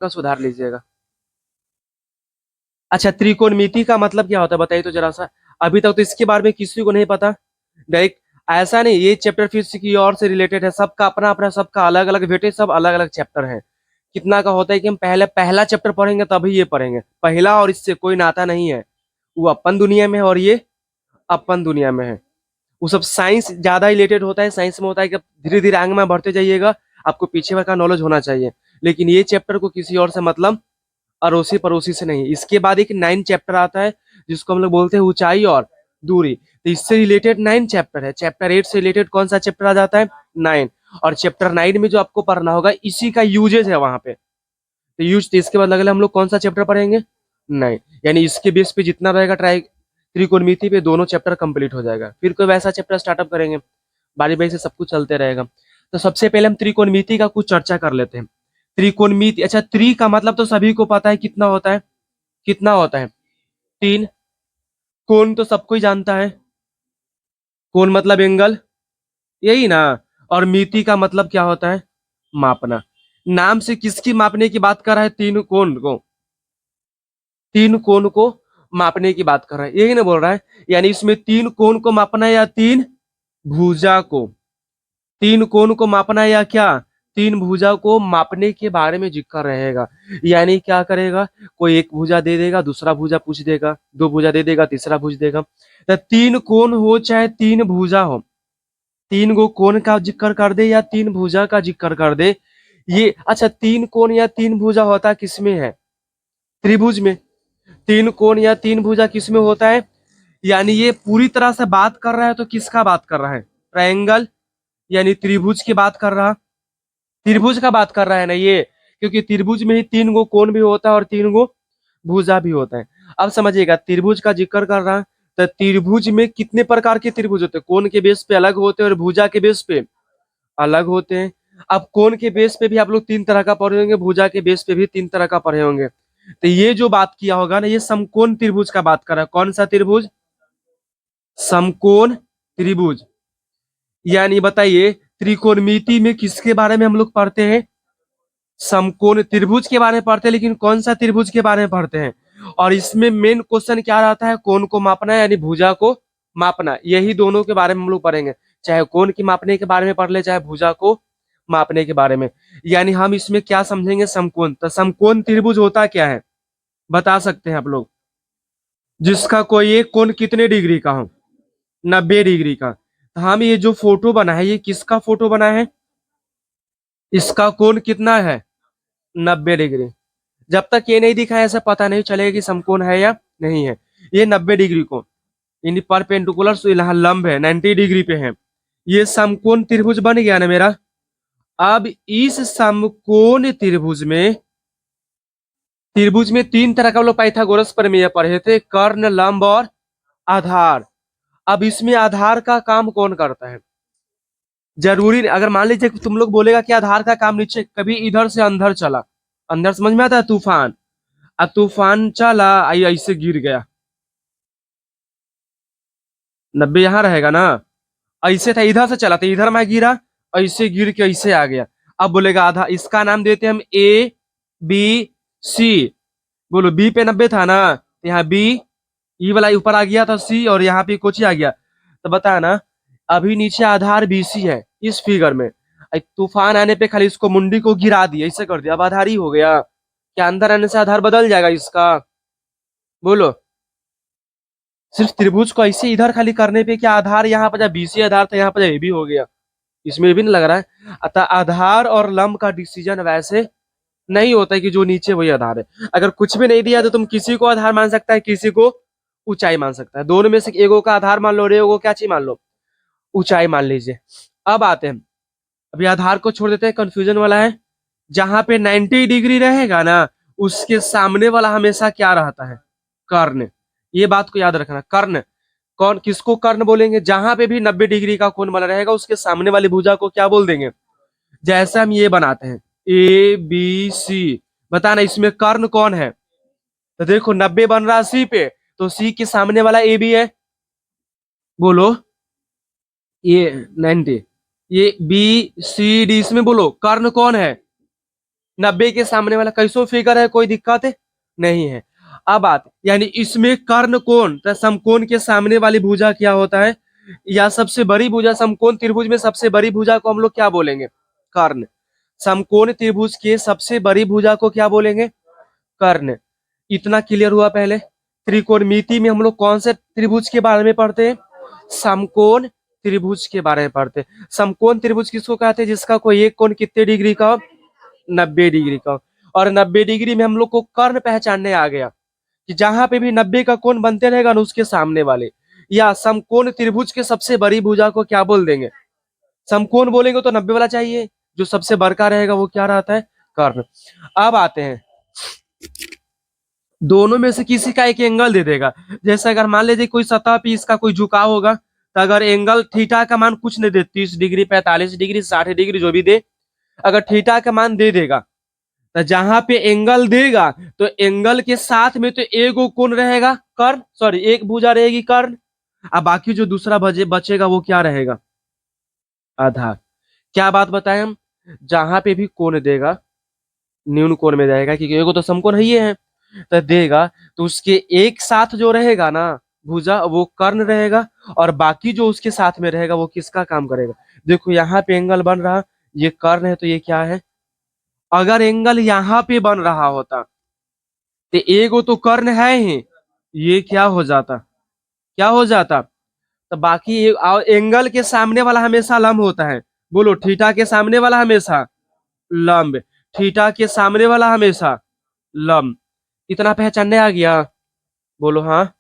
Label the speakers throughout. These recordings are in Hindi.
Speaker 1: का सुधार लीजिएगा। अच्छा, त्रिकोणमिति का मतलब क्या होता है बताइए तो जरा सा। अभी तक तो इसके बारे में किसी को नहीं पता। डायरेक्ट ऐसा नहीं, ये चैप्टर फिर से की और से रिलेटेड है, सबका अपना अपना, सबका अलग अलग वेटेज, सब अलग अलग चैप्टर है। कितना का होता है कि हम पहले पहला चैप्टर पढ़ेंगे तभी ये पढ़ेंगे, पहला और इससे कोई नाता नहीं है। वो अपन दुनिया में है और ये अपन दुनिया में है। वो सब साइंस ज्यादा रिलेटेड होता है। साइंस में होता है कि धीरे धीरे आगे में बढ़ते जाइएगा, आपको पीछे का नॉलेज होना चाहिए। लेकिन ये चैप्टर को किसी और से मतलब अड़ोसी पड़ोसी से नहीं। इसके बाद एक 9 चैप्टर आता है जिसको हम लोग बोलते हैं ऊंचाई और दूरी। तो इससे रिलेटेड 9 चैप्टर है। चैप्टर 8 से रिलेटेड कौन सा चैप्टर आ जाता है? 9। और चैप्टर 9 में जो आपको पढ़ना होगा इसी का यूजेज है वहां पे। तो यूज, तो इसके बाद अगले हम लोग कौन सा चैप्टर पढ़ेंगे? 9। यानी इसके बेस पे जितना रहेगा ट्राई त्रिकोणमिति पे दोनों चैप्टर कंप्लीट हो जाएगा, फिर कोई वैसा चैप्टर स्टार्टअप करेंगे। बारी बारी से सब कुछ चलते रहेगा। तो सबसे पहले हम त्रिकोणमिति का कुछ चर्चा कर लेते हैं। त्रिकोणमिति, अच्छा, त्रि का मतलब तो सभी को पता है कितना होता है। कितना होता है? 3। कोण तो सबको ही जानता है, कोण मतलब एंगल, यही ना। और मिति का मतलब क्या होता है? मापना। नाम से किसकी मापने की बात कर रहा है? तीन कोण को, तीन कोण को मापने की बात कर रहा है, यही ना बोल रहा है। यानी इसमें तीन कोण को मापना है या तीन भुजा को? तीन कोण को मापना है या क्या? तीन भुजा को मापने के बारे में जिक्र रहेगा। यानी क्या करेगा, कोई एक भुजा दे देगा, दूसरा भुजा पूछ देगा, दो भुजा दे देगा, तीसरा पूछ देगा। तो तीन कोण हो चाहे तीन भुजा हो, तीन गो कोण का जिक्र कर दे या तीन भुजा का जिक्र कर दे, ये अच्छा, तीन कोण या तीन भुजा होता किसमें है? त्रिभुज में। तीन कोण या तीन भुजा किसमें होता है? यानी ये पूरी तरह से बात कर रहा है तो किसका बात कर रहा है? ट्रायंगल यानी त्रिभुज की बात कर रहा, त्रिभुज का बात कर रहा है ना ये। क्योंकि त्रिभुज में ही तीन गो कोण भी होता है और तीन गो भुजा भी होता है। अब समझिएगा, त्रिभुज का जिक्र कर रहा है। तो त्रिभुज में कितने प्रकार के त्रिभुज होते हैं? कोण के बेस पे अलग होते हैं और भुजा के बेस पे अलग होते हैं। अब कोण के बेस पे भी आप लोग 3 तरह का पढ़े होंगे, भुजा के बेस पे भी 3 तरह का पढ़े होंगे। तो ये जो बात किया होगा ना, ये समकोण त्रिभुज का बात कर रहा है। कौन सा त्रिभुज? समकोण त्रिभुज। यानी बताइए, त्रिकोणमिति में किसके बारे में हम लोग पढ़ते हैं? समकोण त्रिभुज के बारे में पढ़ते हैं। लेकिन कौन सा त्रिभुज के बारे में पढ़ते हैं? और इसमें मेन क्वेश्चन क्या रहता है? कोण को मापना यानी भुजा को मापना, यही दोनों के बारे में हम लोग पढ़ेंगे। चाहे कोण की मापने के बारे में पढ़ ले, चाहे भुजा को मापने के बारे में। यानी हम इसमें क्या समझेंगे? समकोण। तो समकोण त्रिभुज होता क्या है बता सकते हैं आप लोग? जिसका कोई एक कोण कितने डिग्री का हो? 90 डिग्री का। तो हम ये जो फोटो बना है, ये किसका फोटो बना है? इसका कोण कितना है? 90 डिग्री। जब तक ये नहीं दिखा ऐसा पता नहीं चलेगा कि समकोण है या नहीं है। ये 90 डिग्री को, यानी परपेंडिकुलर यहाँ लंब है, 90 डिग्री पे है। ये समकोण त्रिभुज बन गया ना मेरा। अब इस समकोण त्रिभुज में, त्रिभुज में 3 तरह का हम लोग पाइथागोरस प्रमेय पढ़े थे, कर्ण, लंब और आधार। अब इसमें आधार का काम कौन करता है? जरूरी अगर मान लीजिए तुम लोग बोलेगा कि आधार का काम नीचे, कभी इधर से अंदर चला, अंदर समझ में आता है, तूफान, तूफान चला ऐसे गिर गया, 90 यहां रहेगा ना। ऐसे था, इधर से चला तो इधर में गिरा, ऐसे गिर के ऐसे आ गया। अब बोलेगा आधा, इसका नाम देते हैं हम ए बी सी। बोलो, बी पे 90 था ना, तो यहाँ बी, ई वाला ऊपर आ गया था सी, और यहाँ पे कोची आ गया। तो बता ना, अभी नीचे आधार बीसी है इस फिगर में। तूफान आने पे खाली इसको मुंडी को गिरा दिया, ऐसे कर दिया, अब आधार ही हो गया क्या? अंदर आने से आधार बदल जाएगा इसका? बोलो। सिर्फ त्रिभुज को ऐसे इधर खाली करने पे क्या आधार यहाँ पर बीसी आधार था, यहाँ पर ए भी हो गया? इसमें भी नहीं लग रहा है। अतः आधार और लंब का डिसीजन वैसे नहीं होता है कि जो नीचे वही आधार है। अगर कुछ भी नहीं दिया तो तुम किसी को आधार मान सकता है, किसी को ऊंचाई मान सकता है। दोनों में से एगो का आधार मान लो और एगो क्या चीज मान लो? ऊंचाई मान लीजिए। अब आते हैं, अभी आधार को छोड़ देते हैं, कंफ्यूजन वाला है। जहां पे 90 डिग्री रहेगा ना, उसके सामने वाला हमेशा क्या रहता है? कर्ण। ये बात को याद रखना, कर्ण। कौन किसको कर्ण बोलेंगे? जहां पे भी 90 डिग्री का कोण बना रहेगा उसके सामने वाली भुजा को क्या बोल देंगे? जैसे हम ये बनाते हैं ए बी सी, बताना इसमें कर्ण कौन है? तो देखो 90 बन रहा सी पे, तो सी के सामने वाला ए भी है। बोलो, ये 90, ये बी सी डी, इसमें बोलो कर्ण कौन है? 90 के सामने वाला कैसो फिगर है, कोई दिक्कत नहीं है। अब बात यानी इसमें कर्ण कोण तो समकोण के सामने वाली भुजा क्या होता है, या सबसे बड़ी भुजा, समकोण त्रिभुज में सबसे बड़ी भुजा को हम लोग क्या बोलेंगे, कर्ण। समकोण त्रिभुज के सबसे बड़ी भुजा को क्या बोलेंगे, कर्ण। इतना क्लियर हुआ। पहले त्रिकोणमिति में हम लोग कौन से त्रिभुज के बारे में पढ़ते हैं, समकोण त्रिभुज के बारे में पढ़ते हैं। समकोण त्रिभुज किसको कहते हैं, जिसका कोई एक कोण कितने डिग्री का, 90 डिग्री का। और 90 डिग्री में हम लोग को कर्ण पहचानने आ गया कि जहां पे भी 90 का कोण बनते रहेगा ना उसके सामने वाले, या समकोण त्रिभुज के सबसे बड़ी भुजा को क्या बोल देंगे, समकोण बोलेंगे तो 90 वाला चाहिए, जो सबसे बड़का रहेगा वो क्या रहता है, कर्ण। अब आते हैं, दोनों में से किसी का एक एंगल दे देगा। जैसे अगर मान लीजिए कोई सतह पे इसका कोई झुकाव होगा, तो अगर एंगल थीटा का मान कुछ नहीं दे, 30 डिग्री 45 डिग्री 60 डिग्री जो भी दे, अगर थीटा का मान दे देगा, तो जहां पे एंगल देगा तो एंगल के साथ में तो एक कोण रहेगा कर्ण, सॉरी एक भुजा रहेगी कर्ण, अब बाकी जो दूसरा बचेगा वो क्या रहेगा, आधार। क्या बात बताएं हम, जहां पे भी कोण देगा न्यून कोण में जाएगा, क्योंकि एगो तो समकोण ही है, तो देगा तो उसके एक साथ जो रहेगा ना भुजा वो कर्ण रहेगा, और बाकी जो उसके साथ में रहेगा वो किसका काम करेगा। देखो यहाँ पे एंगल बन रहा, ये कर्ण है तो ये क्या है, अगर एंगल यहाँ पे बन रहा होता तो एगो तो कर्ण है ही, ये क्या हो जाता, क्या हो जाता, तो बाकी एंगल के सामने वाला हमेशा लंब होता है। बोलो थीटा के सामने वाला हमेशा लंब, थीटा के सामने वाला हमेशा लंब। इतना पहचानने आ गया, बोलो हाँ।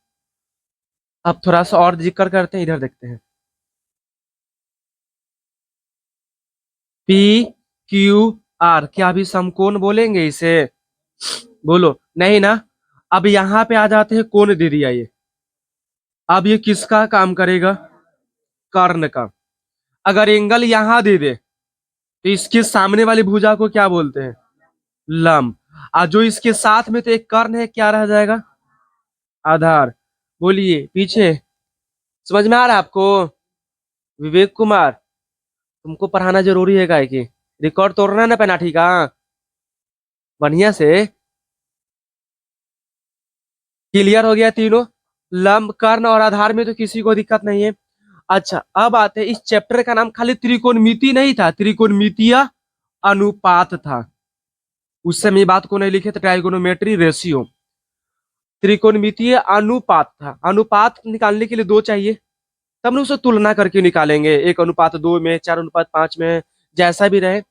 Speaker 1: अब थोड़ा सा और जिक्र करते हैं, इधर देखते हैं, पी क्यू आर, क्या अभी समकोण बोलेंगे इसे, बोलो नहीं ना। अब यहाँ पे आ जाते हैं, कोण दे दिया ये, अब ये किसका काम करेगा, कर्ण का। अगर एंगल यहां दे दे तो इसके सामने वाली भुजा को क्या बोलते हैं, लंब। और जो इसके साथ में तो एक कर्ण है, क्या रह जाएगा, आधार। बोलिए पीछे, समझ में आ रहा है आपको, विवेक कुमार, तुमको पढ़ाना जरूरी है काय कि रिकॉर्ड तोड़ना ना पैना, ठीक है, बढ़िया से। क्लियर हो गया तीनों, लंब कर्ण और आधार में तो किसी को दिक्कत नहीं है। अच्छा अब आते हैं, इस चैप्टर का नाम खाली त्रिकोणमिति नहीं था, त्रिकोणमितीय अनुपात था। उस समय बात को नहीं लिखे थे, ट्राइगोनोमेट्री रेशियो, त्रिकोणमितीय अनुपात था। अनुपात निकालने के लिए दो चाहिए, तब ना उसे तुलना करके निकालेंगे, 1:2 में, 4:5 में, जैसा भी रहे।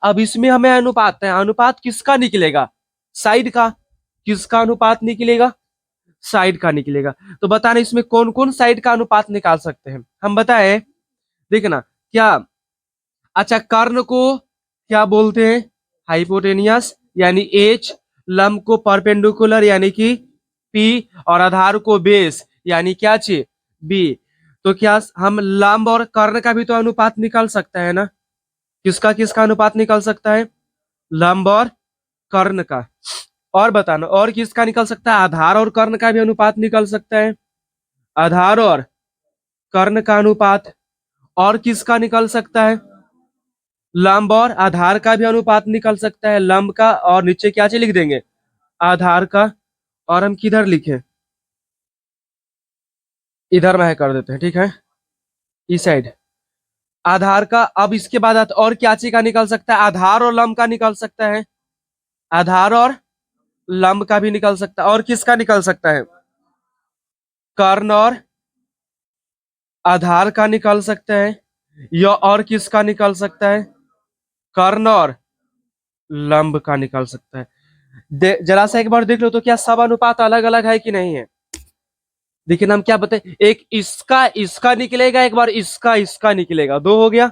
Speaker 1: अब इसमें हमें अनुपात है, अनुपात किसका निकलेगा, साइड का। किसका अनुपात निकलेगा, साइड का निकलेगा। तो बताना इसमें कौन कौन साइड का अनुपात निकाल सकते हैं, हम बताए, देखना क्या। अच्छा कर्ण को क्या बोलते हैं, हाइपोटेनियस यानी एच, लंब को परपेंडिकुलर यानी कि पी, और आधार को बेस यानी क्या ची, बी। तो क्या हम लंब और कर्ण का भी तो अनुपात निकाल सकता है ना, किसका किसका अनुपात निकाल सकता है, लंब और कर्ण का। और बताना और किसका निकल सकता है, आधार और कर्ण का भी अनुपात निकल सकता है, आधार और कर्ण का अनुपात। और किसका निकल सकता है, लंब और आधार का भी अनुपात निकल सकता है, लंब का, और नीचे क्या चीज लिख देंगे, आधार का। और हम किधर लिखे, इधर में कर देते हैं, ठीक है, इस साइड आधार का। अब इसके बाद और क्या चीज का निकल सकता है, आधार और लंब का निकल सकता है, आधार और लंब का भी निकल सकता है। और किसका निकल सकता है, कर्ण और आधार का निकल सकता है, या और किसका निकल सकता है, कर्ण और लंब का निकल सकता है। जरा सा एक बार देख लो तो क्या सब अनुपात अलग अलग है कि नहीं है। देखिए हम क्या बताए, एक इसका इसका निकलेगा, एक बार इसका इसका निकलेगा, दो हो गया।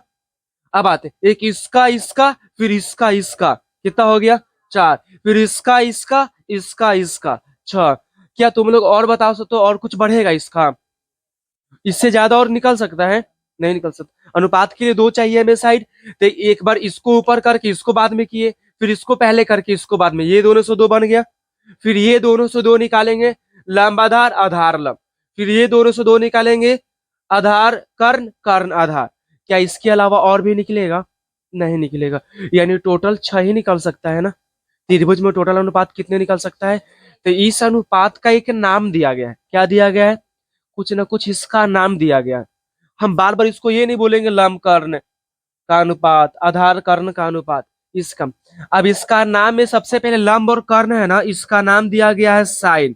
Speaker 1: अब आते एक इसका इसका, फिर इसका इसका, कितना हो गया, चार। फिर इसका इसका, इसका इसका, छह। क्या तुम लोग और बता सकते हो और कुछ बढ़ेगा इसका, इससे ज्यादा और निकल सकता है, नहीं निकल सकता। अनुपात के लिए दो चाहिए हमें साइड, तो एक बार इसको ऊपर करके इसको बाद में किए, फिर इसको पहले करके इसको बाद में, ये दोनों से दो बन गया। फिर ये दोनों से दो निकालेंगे, लंब आधार आधार लंब। फिर ये दोनों से दो निकालेंगे, आधार कर्ण कर्ण आधार। क्या इसके अलावा और भी निकलेगा, नहीं निकलेगा, यानी टोटल 6 ही निकल सकता है ना। त्रिभुज में टोटल अनुपात कितने निकल सकता है? तो इस अनुपात का एक नाम दिया गया है। क्या दिया गया है? कुछ ना कुछ इसका नाम दिया गया है। हम बार बार इसको ये नहीं बोलेंगे लंब कर्ण का अनुपात, आधार कर्ण का अनुपात, इसका। अब इसका नाम में सबसे पहले लंब और कर्ण है ना, इसका नाम दिया गया है साइन।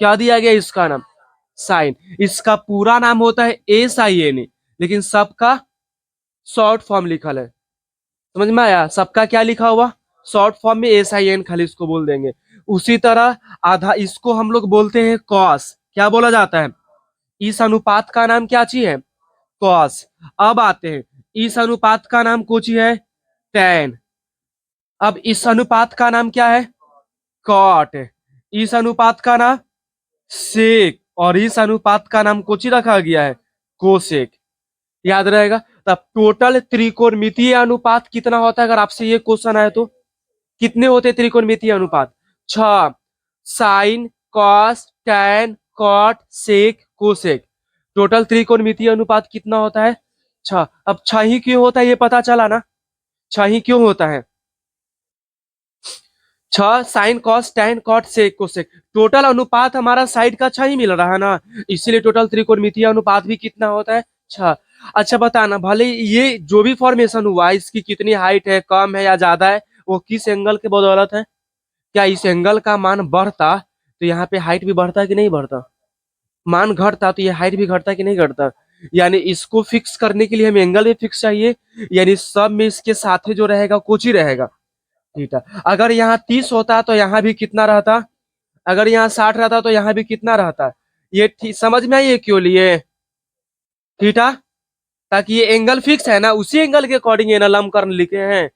Speaker 1: क्या दिया गया इसका नाम? साइन। इसका पूरा नाम होता है SIN, लेकिन सबका शॉर्ट फॉर्म लिखल है। समझ में आया? सबका क्या लिखा हुआ? शॉर्ट फॉर्म में SIN, खाली इसको बोल देंगे। उसी तरह आधा इसको हम लोग बोलते हैं कॉस। क्या बोला जाता है? इस अनुपात का नाम क्या चीज है? कॉस। अब आते हैं, इस अनुपात का नाम कुछ है टैन। अब इस अनुपात का नाम क्या है? कॉट। इस अनुपात का नाम सेक, और इस अनुपात का नाम कुछ रखा गया है कोसेक। याद रहेगा। तब टोटल त्रिकोणमितीय अनुपात कितना होता है? अगर आपसे ये क्वेश्चन आए तो कितने होते हैं त्रिकोणमितीय अनुपात? 6। Sign, cos, tan, cot, sec, cosec. Total त्रिकोणमितीय अनुपात कितना होता है? 6। अब 6 ही क्यों होता है ये पता चला ना? 6 ही क्यों होता है? 6 sign, cos, tan, cot, sec, cosec. Total अनुपात हमारा साइड का 6 ही मिल रहा है ना, इसीलिए टोटल त्रिकोणमितीय अनुपात भी कितना होता है? 6। अच्छा बताना, भले ये जो भी फॉर्मेशन हुआ इसकी कितनी हाइट है, कम है या ज्यादा है, वो किस एंगल के बदौलत है? क्या इस एंगल का मान बढ़ता तो यहाँ पे हाइट भी बढ़ता कि नहीं बढ़ता? मान घटता तो ये हाइट भी घटता कि नहीं घटता? यानी इसको फिक्स करने के लिए हमें एंगल भी फिक्स चाहिए, यानी सब में इसके साथ जो रहेगा कुछ ही रहेगा। ठीक है। अगर यहाँ 30 होता तो यहाँ भी कितना रहता? अगर यहाँ 60 रहता तो यहाँ भी कितना रहता? ये समझ में आई ये क्यों लिए? थीटा, ताकि ये एंगल फिक्स है ना, उसी एंगल के अकॉर्डिंग ये ना लंबकर्ण लिखे हैं,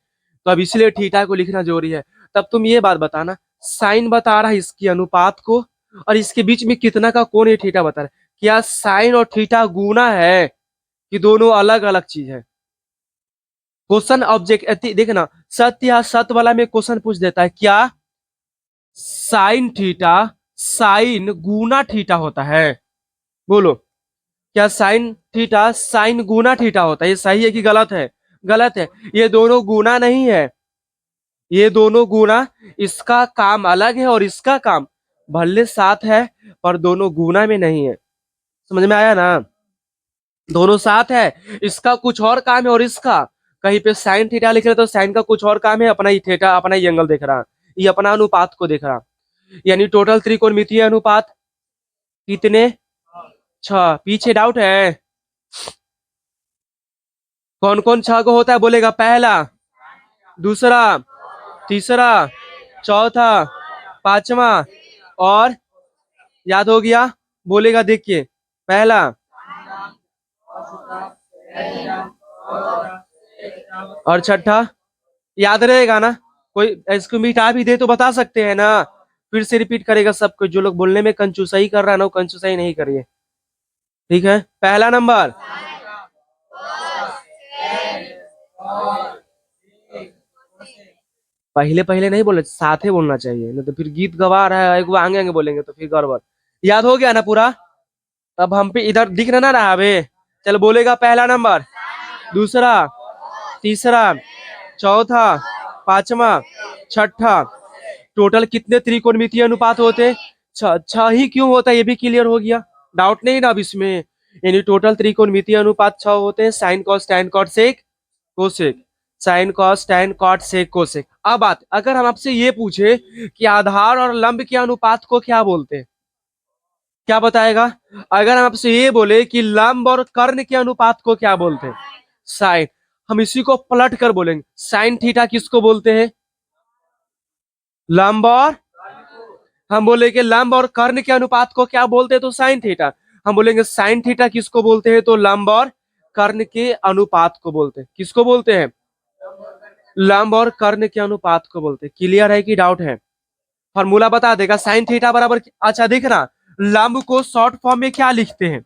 Speaker 1: तो अब इसलिए थीटा को लिखना जरूरी है। तब तुम ये बात बताना, साइन बता रहा है इसकी अनुपात को, और इसके बीच में कितना का कोण ये थीटा बता रहा है। क्या साइन और थीटा गुना है कि दोनों अलग अलग चीज है? क्वेश्चन ऑब्जेक्ट देखना, सत्य या सत्य वाला में क्वेश्चन पूछ देता है, क्या साइन थीटा साइन गुना थीटा होता है? बोलो, क्या साइन थीटा साइन गुना थीटा होता है? ये सही है कि गलत है? गलत है। ये दोनों गुना नहीं है, ये दोनों गुना, इसका काम अलग है और इसका काम भले साथ है, पर दोनों गुना में नहीं है। समझ में आया ना? दोनों साथ है, इसका कुछ और काम है और इसका, कहीं पे साइन थीटा लिख रहे तो साइन का कुछ और काम है, अपना ही थीटा अपना ही एंगल देख रहा, ये अपना अनुपात को देख रहा। यानी टोटल त्रिकोणमितीय अनुपात कितने? 6। पीछे डाउट है? कौन कौन 6 को होता है बोलेगा? पहला, दूसरा, तीसरा, चौथा, पांचवा, और याद हो गया? बोलेगा देखिए, पहला, और छठा। याद रहेगा ना? कोई इसको मिटा भी दे तो बता सकते हैं ना, फिर से रिपीट करेगा सबको। जो लोग बोलने में कंजूसाई कर रहा है ना, वो कंजूसाई नहीं करिए। ठीक है, पहला नंबर, पहले पहले नहीं बोले, साथ ही बोलना चाहिए, नहीं तो फिर गीत गवा रहा है एक वो आगे आगे बोलेंगे तो फिर गड़बड़। याद हो गया ना पूरा? अब हम पे इधर दिख ना रहा अबे? चल बोलेगा, पहला नंबर, दूसरा, तीसरा, चौथा, पांचवा, छठा। टोटल कितने त्रिकोणमितीय अनुपात होते? 6। 6 ही क्यों होता है ये भी क्लियर हो गया, डाउट नहीं ना अब इसमें? यानी टोटल त्रिकोणमितीय अनुपात 6 होते हैं, sine cos tan cot sec cosec, sine cos tan cot sec cosec. अब बात, अगर हम आपसे ये पूछे कि आधार और लंब के अनुपात को क्या बोलते हैं, क्या बताएगा? अगर हम आपसे ये बोले कि लंब और कर्ण के अनुपात को क्या बोलते हैं? साइन। हम इसी को पलट कर बोलेंगे, साइन थीटा किसको बोलते हैं? लंब और, हम बोलेंगे लंब और कर्ण के अनुपात को क्या बोलते हैं? तो साइन थीटा। हम बोलेंगे साइन थीटा किसको बोलते हैं? तो लंब और कर्ण के अनुपात को बोलते हैं। किसको बोलते हैं? लंब और कर्ण के अनुपात को बोलते हैं। क्लियर है कि डाउट है? फॉर्मूला बता देगा, साइन थीटा बराबर, अच्छा देखना, लंब को शॉर्ट फॉर्म में क्या लिखते हैं,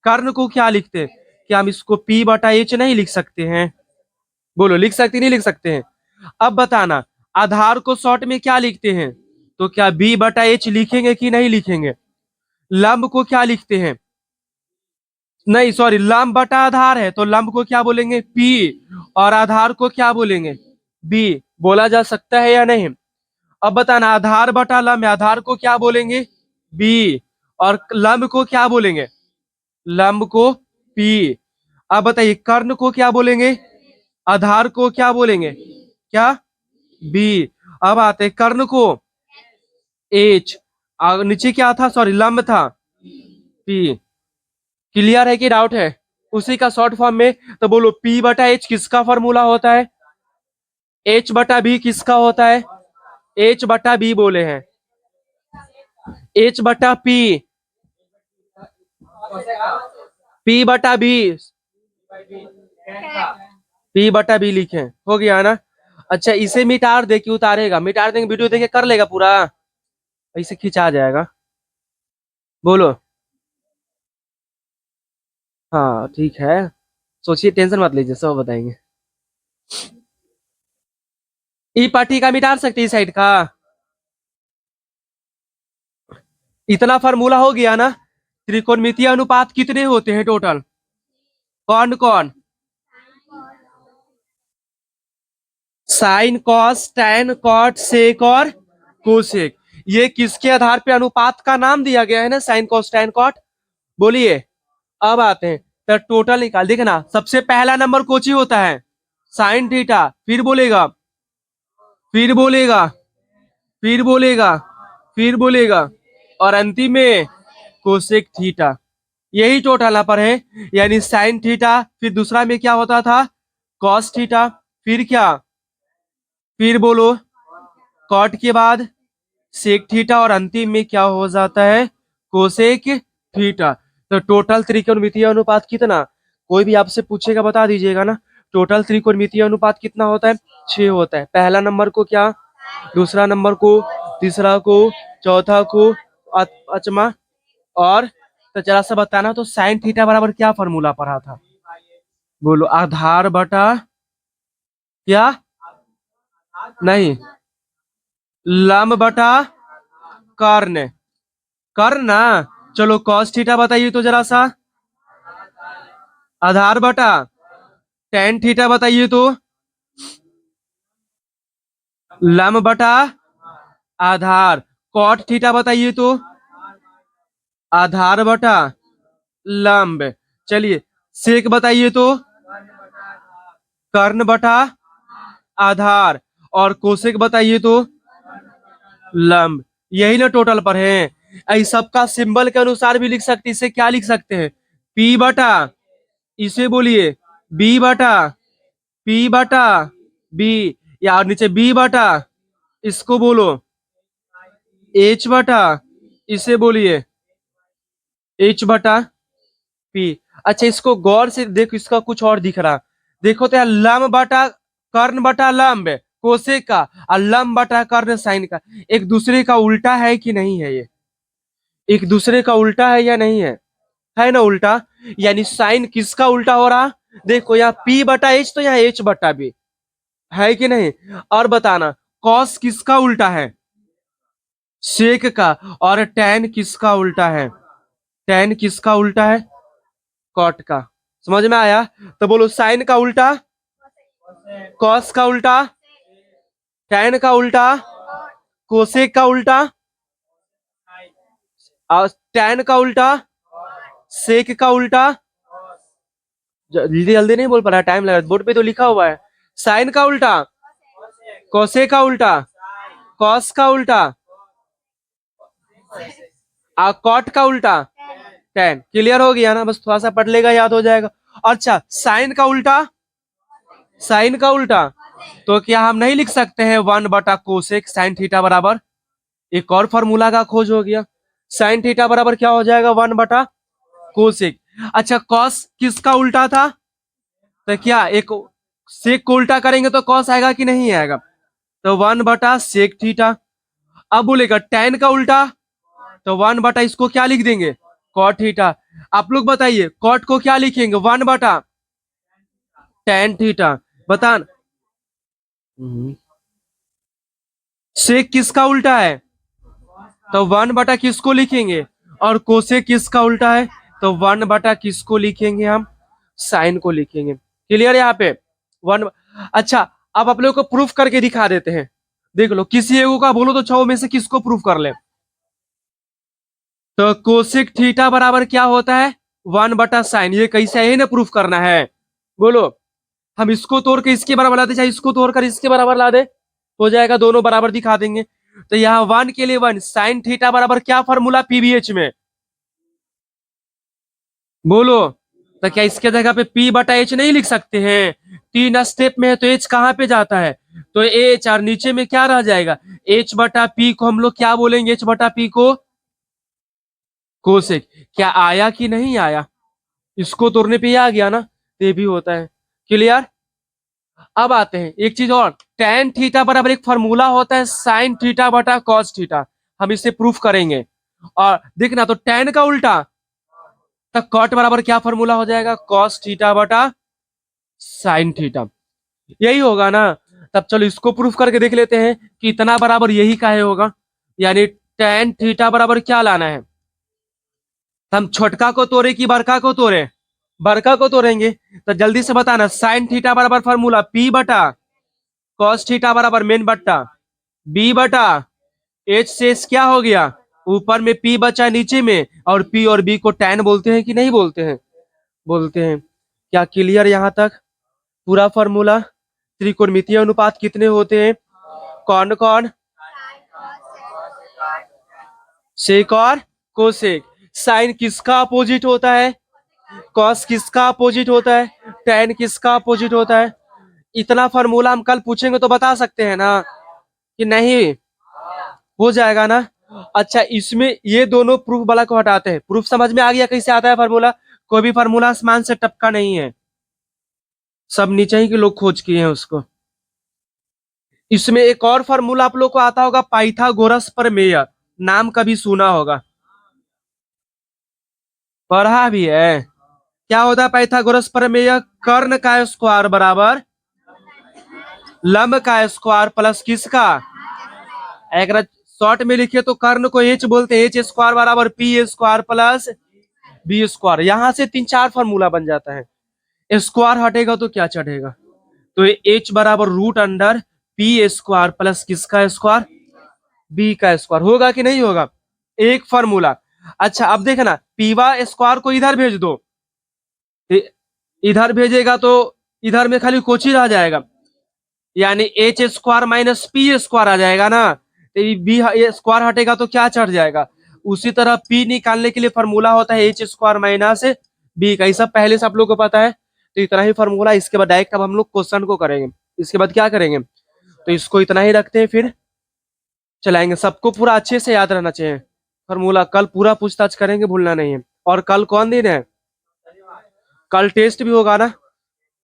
Speaker 1: कर्ण को क्या लिखते हैं? क्या हम इसको P/H नहीं लिख सकते हैं? बोलो, लिख सकते नहीं लिख सकते हैं? अब बताना, आधार को शॉर्ट में क्या लिखते हैं? तो क्या B/H लिखेंगे कि नहीं लिखेंगे? लंब को क्या लिखते हैं? नहीं सॉरी, लंब बटा आधार है तो लंब को क्या बोलेंगे, पी, और आधार को क्या बोलेंगे, बी। बोला जा सकता है या नहीं? अब बताना, आधार बटा लंब है, आधार को क्या बोलेंगे, बी, और लंब को क्या बोलेंगे, लंब को पी। अब बताइए कर्ण को क्या बोलेंगे, आधार को क्या बोलेंगे, क्या, बी। अब आते हैं कर्ण को, एच, नीचे क्या था, सॉरी लंब था, पी। क्लियर है कि डाउट है? उसी का शॉर्ट फॉर्म में, तो बोलो पी बटा एच किसका फॉर्मूला होता है, एच बटा बी किसका होता है, एच बटा बी बोले हैं, एच बटा पी, पी बटा बी, पी बटा बी लिखे, हो गया ना? अच्छा इसे मिटार दे के उतारेगा, मिटार देंगे वीडियो देखे कर लेगा पूरा, ऐसे खिंचा जाएगा। बोलो। हाँ ठीक है, सोचिए, टेंशन मत लीजिए, सब बताएंगे। ई पार्टी का मिटार सकते इस साइड का, इतना फार्मूला हो गया ना। त्रिकोणमितीय अनुपात कितने होते हैं टोटल, कौन कौन, sine cos tan cot sec और कोसेक। ये किसके आधार पे अनुपात का नाम दिया गया है ना, साइन कॉस टैन कॉट। बोलिए। अब आते हैं, तो टोटल निकाल, देखना सबसे पहला नंबर कोची होता है, साइन थीटा, फिर बोलेगा, फिर बोलेगा, फिर बोलेगा, फिर बोलेगा, और अंतिम में कोसेक थीटा। यही टोटल यहाँ पर है, यानी साइन थीटा, फिर दूसरा में क्या होता था, कॉस थीटा, फिर क्या, फिर बोलो, कॉट के बाद सेक थीटा, और अंतिम में क्या हो जाता है, कोसेक थीटा। तो टोटल त्रिकोणमितीय अनुपात कितना, कोई भी आपसे पूछेगा बता दीजिएगा ना। टोटल त्रिकोणमितीय अनुपात कितना होता है, 6 होता है। पहला नंबर को क्या, दूसरा नंबर को, तीसरा को, चौथा को, अचमा, और तो जरा सा बताना, तो साइन थीटा बराबर क्या फॉर्मूला पढ़ा था, बोलो, आधार बटा क्या, नहीं, लंब बटा कर्ण, कर्ण ना। चलो कॉस थीटा बताइए तो जरा सा, आधार बटा टेन थीटा बताइए तो, लंब बटा आधार, कॉट थीटा बताइए तो, आधार बटा लंब। चलिए सेक बताइए तो, कर्ण बटा आधार, और कोसेक बताइए तो, लंब। यही ना टोटल पर है। इस सबका सिंबल के अनुसार भी लिख सकते, इसे क्या लिख सकते हैं, पी बटा, इसे बोलिए बी बटा, पी बटा बी, या नीचे बी बटा, इसको बोलो एच बटा, इसे बोलिए एच बटा पी। अच्छा इसको गौर से देखो, इसका कुछ और दिख रहा, देखो तो यार, लंब बटा कर्ण बटा लंब कोसेक का, और लंब बटा कर्ण साइन का, एक दूसरे का उल्टा है कि नहीं है, ये एक दूसरे का उल्टा है या नहीं है ना उल्टा। यानी साइन किसका उल्टा हो रहा, देखो यहाँ पी बटा एच, तो यहाँ एच बटा बी, है कि नहीं। और बताना, कॉस किसका उल्टा है, सेक का, और टैन किसका उल्टा है, टैन किसका उल्टा है, कॉट का। समझ में आया? तो बोलो साइन का उल्टा, कॉस का उल्टा, टैन का उल्टा, कोसेक का उल्टा, और टैन का उल्टा, सेक का उल्टा। जल्दी जल्दी नहीं बोल पा रहा, टाइम लगा, बोर्ड पे तो लिखा हुआ है, साइन का उल्टा, कोसेक का उल्टा, कॉस का उल्टा, कॉट का उल्टा, टेन। क्लियर हो गया ना, बस थोड़ा सा पढ़ लेगा याद हो जाएगा। अच्छा साइन का उल्टा, साइन का उल्टा, तो क्या हम नहीं लिख सकते हैं, 1/कोसेक साइन थीटा बराबर, एक और फॉर्मूला का खोज हो गया, साइन थीटा बराबर क्या हो जाएगा, 1/कोसेक। अच्छा कॉस किसका उल्टा था, तो क्या एक सेक को उल्टा करेंगे तो कॉस आएगा कि नहीं आएगा, तो 1/सेक थीटा। अब बोलेगा टेन का उल्टा, तो 1/, इसको क्या लिख देंगे, कॉट थीटा। आप लोग बताइए कॉट को क्या लिखेंगे, 1/tan थीटा। बता, सेक किसका उल्टा है, तो 1/, किसको लिखेंगे, और कोसेक किसका उल्टा है, तो 1 बटा किसको लिखेंगे हम, साइन को लिखेंगे। क्लियर यहाँ पे 1। अच्छा अब आप लोग को प्रूफ करके दिखा देते हैं। देख लो किसी एगो का बोलो तो 6 में से किसको प्रूफ कर ले। तो कोसेक थीटा बराबर क्या होता है, 1 बटा साइन। ये कैसे है ना प्रूफ करना है, बोलो। हम इसको तोड़ के इसके बराबर ला दे, चाहे इसको तोड़ कर इसके बराबर ला दे, हो जाएगा, दोनों बराबर दिखा देंगे। तो यहाँ 1 के लिए 1, साइन थीटा बराबर क्या फॉर्मूला पीवीएच में, बोलो। तो क्या इसके जगह पे पी बटा एच नहीं लिख सकते हैं, 3 स्टेप में है तो एच कहाँ पे जाता है, तो एच, और नीचे में क्या रह जाएगा, एच बटा पी को हम लोग क्या बोलेंगे, एच बटा पी को कोसेक। क्या आया कि नहीं आया, इसको तोड़ने पे ही आ गया ना, तो ये भी होता है। क्लियर। अब आते हैं एक चीज और, टेन थीटा बराबर एक फॉर्मूला होता है साइन थीटा बटा कॉस थीटा, हम इसे प्रूफ करेंगे। और देखना तो टेन का उल्टा, तो कॉट बराबर क्या फॉर्मूला हो जाएगा, कॉस थीटा बटा साइन थीटा, यही होगा ना। तब चलो इसको प्रूफ करके देख लेते हैं कि इतना बराबर यही का है होगा, यानी टेन थीटा बराबर क्या लाना है, हम छोटका को तोड़े कि बड़का को तोड़े, बड़का को तोड़ेंगे। तो जल्दी से बताना, साइन थीटा बराबर फॉर्मूला पी बटा कॉस थीटा बराबर मेन बट्टा बी बटा एच से एच क्या हो गया, ऊपर में पी बचा नीचे में, और पी और बी को टैन बोलते हैं कि नहीं बोलते हैं, बोलते हैं। क्या क्लियर यहाँ तक पूरा फॉर्मूला। त्रिकोणमितीय अनुपात कितने होते हैं, कौन कौन, सेक और कोसेक। साइन किसका अपोजिट होता है, कॉस किसका अपोजिट होता है, टैन किसका अपोजिट होता है। इतना फॉर्मूला हम कल पूछेंगे तो बता सकते हैं ना कि नहीं, हो जाएगा ना। अच्छा इसमें ये दोनों प्रूफ वाला को हटाते हैं, प्रूफ समझ में आ गया कैसे आता है फार्मूला, कोई भी फार्मूला आसमान से टपका नहीं है, सब नीचे ही के लोग खोज किए हैं उसको। इसमें एक और फार्मूला आप लोग को आता होगा, पाइथागोरस प्रमेय, नाम कभी सुना होगा, पढ़ा भी है। क्या होता है पाइथागोरस प्रमेय, कर्ण का स्क्वायर बराबर लंब का स्क्वायर प्लस किसका, अगर शॉर्ट में लिखे तो कर्ण को एच बोलते हैं, एच स्क्वायर बराबर P square plus B square. यहां से 3-4 फॉर्मूला बन जाता है, स्क्वायर हटेगा तो क्या चढ़ेगा, तो एच बराबर root under P square plus किसका स्क्वायर, बी का स्क्वायर, होगा कि नहीं होगा, एक फॉर्मूला। अच्छा अब देखना, पीवा स्क्वायर को इधर भेज दो, इधर भेजेगा तो इधर में खाली कोच ही रह जाएगा, यानी H square minus P square आ जाएगा ना, तो बी स्क्वायर हटेगा तो क्या चढ़ जाएगा। उसी तरह पी निकालने के लिए फॉर्मूला होता है एच स्क्वायर माइनस बी का, ये सब पहले से आप लोग को पता है। तो इतना ही फॉर्मूला, इसके बाद डायरेक्ट अब हम लोग क्वेश्चन को करेंगे, इसके बाद क्या करेंगे, तो इसको इतना ही रखते हैं, फिर चलाएंगे। सबको पूरा अच्छे से याद रहना चाहिए फॉर्मूला, कल पूरा पूछताछ करेंगे, भूलना नहीं है। और कल कौन दिन है, कल टेस्ट भी होगा ना।